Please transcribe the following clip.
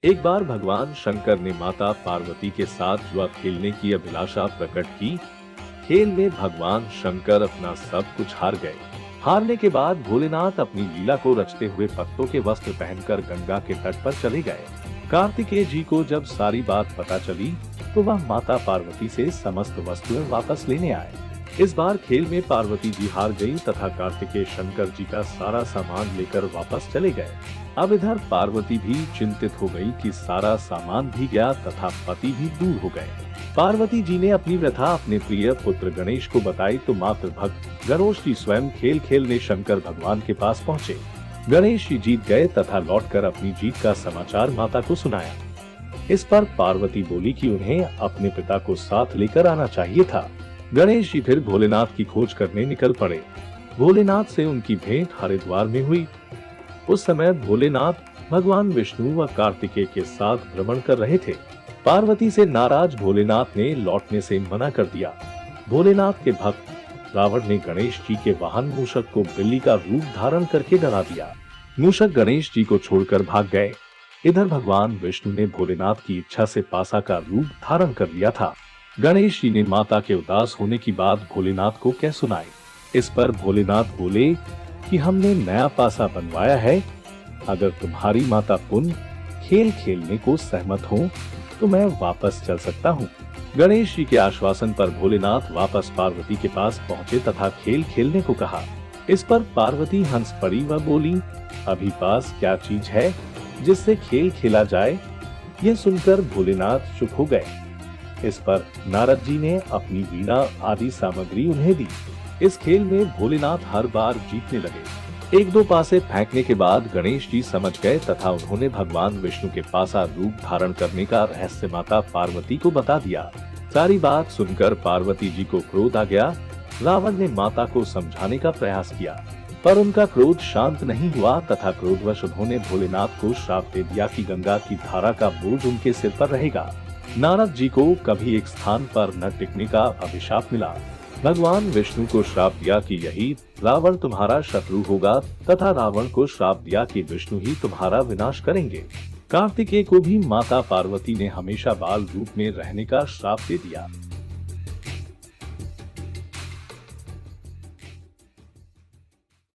एक बार भगवान शंकर ने माता पार्वती के साथ जुआ खेलने की अभिलाषा प्रकट की। खेल में भगवान शंकर अपना सब कुछ हार गए। हारने के बाद भोलेनाथ अपनी लीला को रचते हुए पत्तों के वस्त्र पहनकर गंगा के तट पर चले गए। कार्तिकेय जी को जब सारी बात पता चली तो वह माता पार्वती से समस्त वस्तुएं वापस लेने आए। इस बार खेल में पार्वती जी हार गई तथा कार्तिकेय शंकर जी का सारा सामान लेकर वापस चले गए। अब इधर पार्वती भी चिंतित हो गई कि सारा सामान भी गया तथा पति भी दूर हो गए। पार्वती जी ने अपनी व्यथा अपने प्रिय पुत्र गणेश को बताई तो मातृ भक्त गणेश जी स्वयं खेल खेलने शंकर भगवान के पास पहुँचे। गणेश जी जीत गए तथा लौटकर अपनी जीत का समाचार माता को सुनाया। इस पर पार्वती बोली कि उन्हें अपने पिता को साथ लेकर आना चाहिए था। गणेश जी फिर भोलेनाथ की खोज करने निकल पड़े। भोलेनाथ से उनकी भेंट हरिद्वार में हुई। उस समय भोलेनाथ भगवान विष्णु व कार्तिकेय के साथ भ्रमण कर रहे थे। पार्वती से नाराज भोलेनाथ ने लौटने से मना कर दिया। भोलेनाथ के भक्त रावण ने गणेश जी के वाहन मूषक को बिल्ली का रूप धारण करके डरा दिया। मूषक गणेश जी को छोड़कर भाग गए। इधर भगवान विष्णु ने भोलेनाथ की इच्छा से पासा का रूप धारण कर लिया था। गणेश जी ने माता के उदास होने की बात भोलेनाथ को कह सुनाई। इस पर भोलेनाथ बोले कि हमने नया पासा बनवाया है, अगर तुम्हारी माता पुनः खेल खेलने को सहमत हो तो मैं वापस चल सकता हूँ। गणेश जी के आश्वासन पर भोलेनाथ वापस पार्वती के पास पहुँचे तथा खेल खेलने को कहा। इस पर पार्वती हंस पड़ी व बोली, अभी पास क्या चीज है जिससे खेल खेला जाए। यह सुनकर भोलेनाथ चुप हो गए। इस पर नारद जी ने अपनी वीणा आदि सामग्री उन्हें दी। इस खेल में भोलेनाथ हर बार जीतने लगे। एक दो पासे फेंकने के बाद गणेश जी समझ गए तथा उन्होंने भगवान विष्णु के पासा रूप धारण करने का रहस्य माता पार्वती को बता दिया। सारी बात सुनकर पार्वती जी को क्रोध आ गया। रावण ने माता को समझाने का प्रयास किया पर उनका क्रोध शांत नहीं हुआ तथा क्रोधवश उन्होंने भोलेनाथ को श्राप दे दिया कि गंगा की धारा का बोझ उनके सिर पर रहेगा। नारद जी को कभी एक स्थान पर न टिकने का अभिशाप मिला। भगवान विष्णु को श्राप दिया कि यही रावण तुम्हारा शत्रु होगा तथा रावण को श्राप दिया कि विष्णु ही तुम्हारा विनाश करेंगे। कार्तिकेय को भी माता पार्वती ने हमेशा बाल रूप में रहने का श्राप दे दिया।